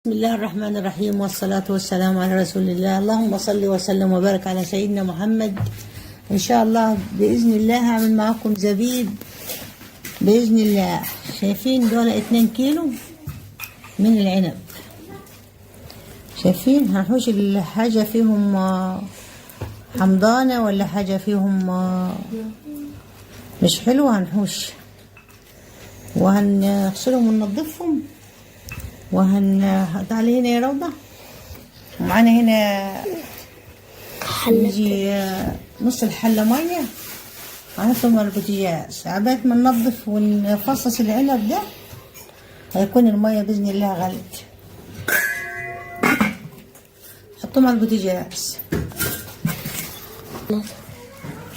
بسم الله الرحمن الرحيم والصلاة والسلام على رسول الله. اللهم صل وسلم وبارك على سيدنا محمد. إن شاء الله بإذن الله هعمل معاكم زبيب بإذن الله. شايفين دول 2 كيلو من العنب. شايفين هنحوش الحاجة فيهم حمضانة ولا حاجة فيهم مش حلوة، هنحوش وهنغسلهم وننضفهم تعالي هنا يا روضة. ومعانا هنا يجي نص الحلة مية على ثم البوتاجاز. عبال ما ننضف ونفصص العنب ده هيكون المية بإذن الله غلت. حطهم على البوتاجاز.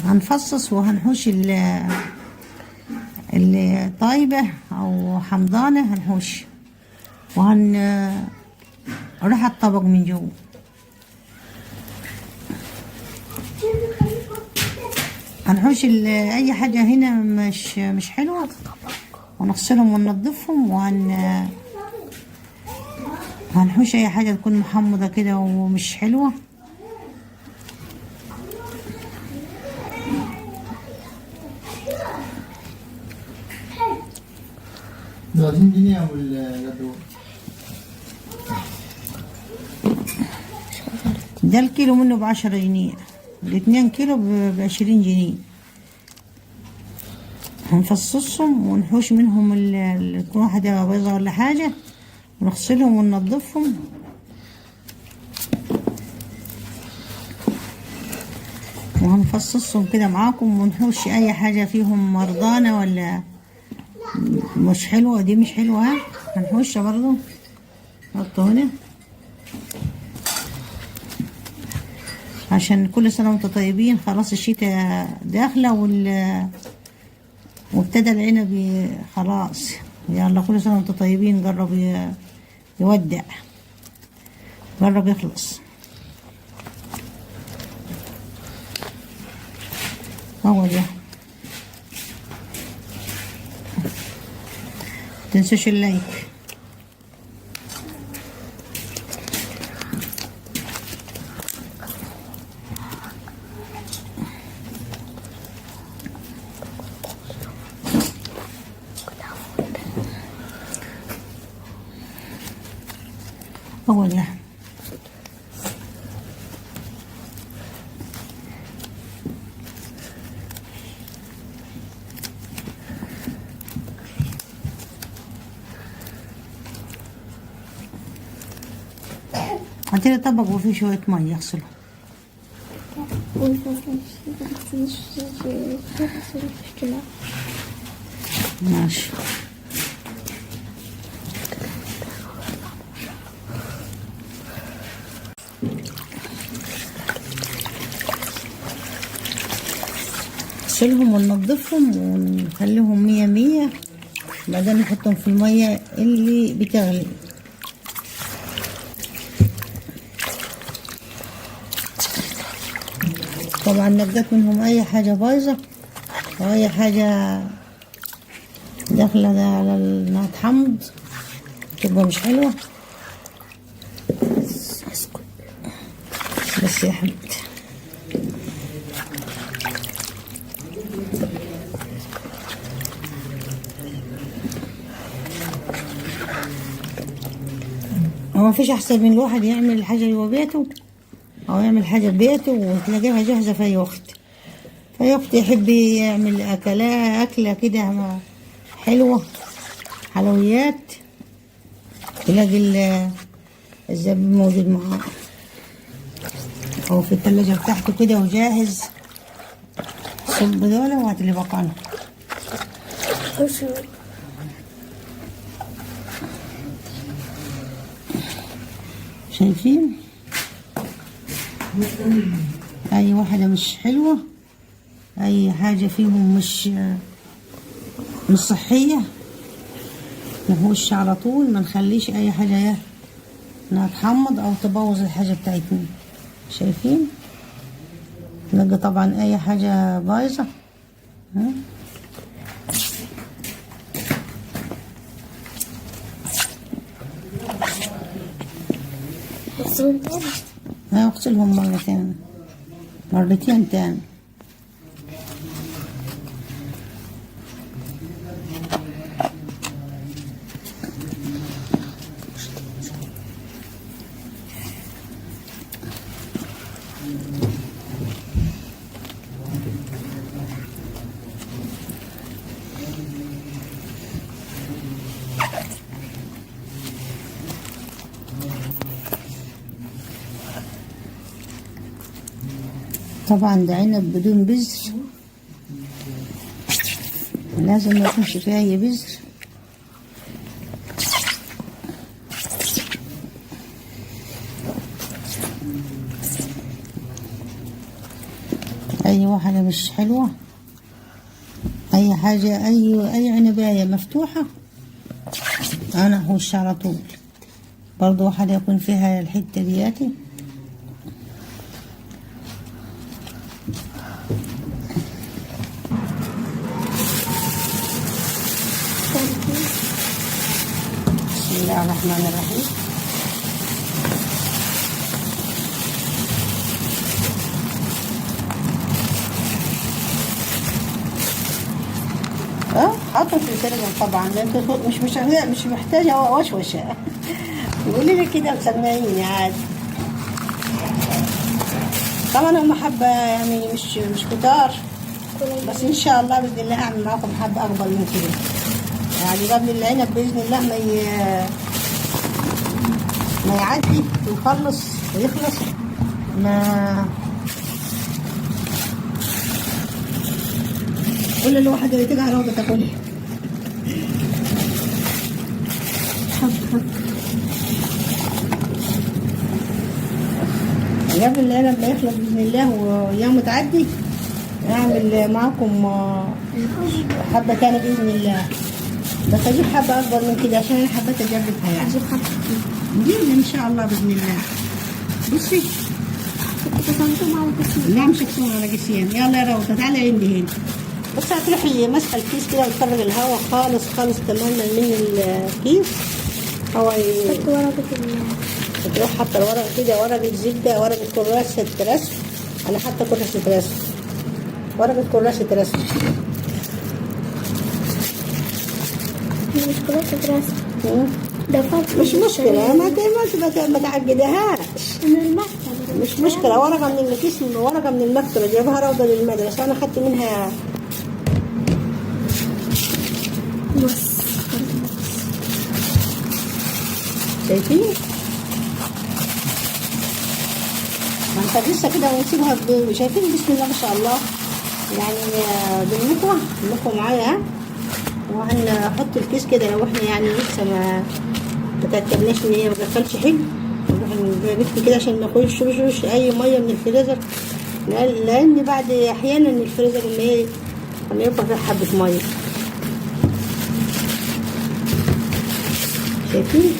هنفصص وهنحوش اللي طايبة أو حمضانة هنحوش راح الطبق من جوه. هنحوش اي حاجه هنا مش حلوه ونغسلهم وننضفهم هنحوش اي حاجه تكون محمضه كده ومش حلوه. 30 جنيه ولا ده الكيلو منه ب10 جنيه، ال2 كيلو ب20 جنيه. هنفصصهم ونحوش منهم اللي تكون واحدة بيضة ولا حاجة ونغسلهم وننضفهم. وهنفصصهم كده معاكم ونحوش اي حاجة فيهم مرضانة ولا مش حلوة. دي مش حلوة هنحوشها برضو. نحطه هنا عشان كل سنة وانتم طيبين. خلاص الشتاء داخلة وابتدى العنب خلاص. يلا كل سنة وانتم طيبين. جرب يودع، جرب يخلص. هو ده. متنسوش اللايك. هو ده. هاتيلي طبق وفيه شوية مية اغسله. ماشي. نغسلهم وننضفهم ونخليهم 100 بعدين نحطهم في المية اللي بتغلي. طبعا نقيت منهم اي حاجة بايظة او اي حاجة داخلة على انها تحمض تبقى مش حلوة. بس يا حبيبتي هو مفيش احسن من الواحد يعمل الحاجة جوا بيته او يعمل حاجة ببيته وتلاقيها جاهزة في اي وقت. في اي وقت يحب يعمل اكلة كده حلوة حلويات تلاقي الزبيب موجود معاه او في التلاجة بتاعته كده وجاهز. صب دول وهات اللي بقانا. شايفين اي واحدة مش حلوة، اي حاجة فيهم مش صحية نهوش على طول. ما نخليش اي حاجة انها تحمض او تبوظ الحاجة بتاعتنا. شايفين نلقى طبعا اي حاجة بايظة اغسلهم تاني. هغسلهم مرتين، مرتين تاني. طبعا ده عنب بدون بذر، لازم ما يكونش فيها أي بذر. أي واحدة مش حلوة، أي حاجة، أي عنباية مفتوحة أنا أخش على طول. برضو واحدة يكون فيها الحتة دياتي. بسم الله الرحمن الرحيم. حاطه في الفرن طبعا، لان مش محتاجه وشوشه. قولي لي كده وسمعيني عادي. طبعا هم حبه يعني مش كتار، بس ان شاء الله باذن الله اعمل معاكم حبه اكبر من كده، يعني قبل العنب باذن الله ما يعدي ويخلص ما كل الواحدة اللي تيجي على روضة تاكلها. قبل العنب ما يخلص بإذن الله وأيامه تعدي أعمل معاكم حبة تانية بإذن الله، بس أجيب حبة أكبر من كده عشان أنا حبيت أجربها يعني. أجيب حبة نجيب إن شاء الله بإذن الله. بصي قسمتهم على قسمين. لا مش هقسمهم على قسمين. يلا يا روضة تعالي عندي هنا. بس هتروحي ماسكة الكيس كده وتفرغ الهواء خالص تماما من الكيس. حط ورقة تروح حاطة الورقة كده، ورقة زبدة، ورقة كراسة رسم. أنا حاطة كراسة رسم، ورقة كراسة رسم. مش كراسة رسم. ده فرق. مش مشكلة، ما تعقدهاش. من المكتبة. مش مشكلة، ورقة من الكيس، ورقة من المكتبة جابها روضة للمدرسة، أنا أخدت منها. بص شايفين؟ ما انت لسه كده ونسيبها شايفين؟ بسم الله ما شاء الله، يعني بالمكوى معايا. وهنحط الكيس كده لو احنا يعني لسه ما تأكدناش ان هي ما دخلش حلو، نروح كده عشان ما يخشش اي ميه من الفريزر، لان بعد احيانا الفريزر لما يبقى فيها حبه ميه. شايفين؟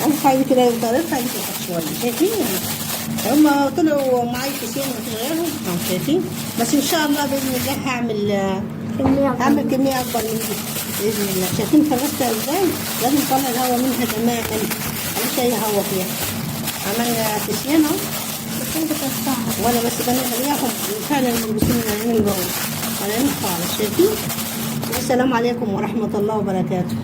ارفع دي كده ارفع دي كده شويه. شايفين؟ هما طلعوا معايا كيسين غيرهم شايفين. بس ان شاء الله باذن الله هعمل كميه اكبر من دي باذن الله. شايفين فرستها ازاي؟ لازم نطلع الهواء منها تماما، مفيش اي هواء فيها. عملنا كيسين اهو، وانا بس بنقليهم فعلا الملبسين العين البعوض ولا خالص. شايفين؟ والسلام عليكم ورحمه الله وبركاته.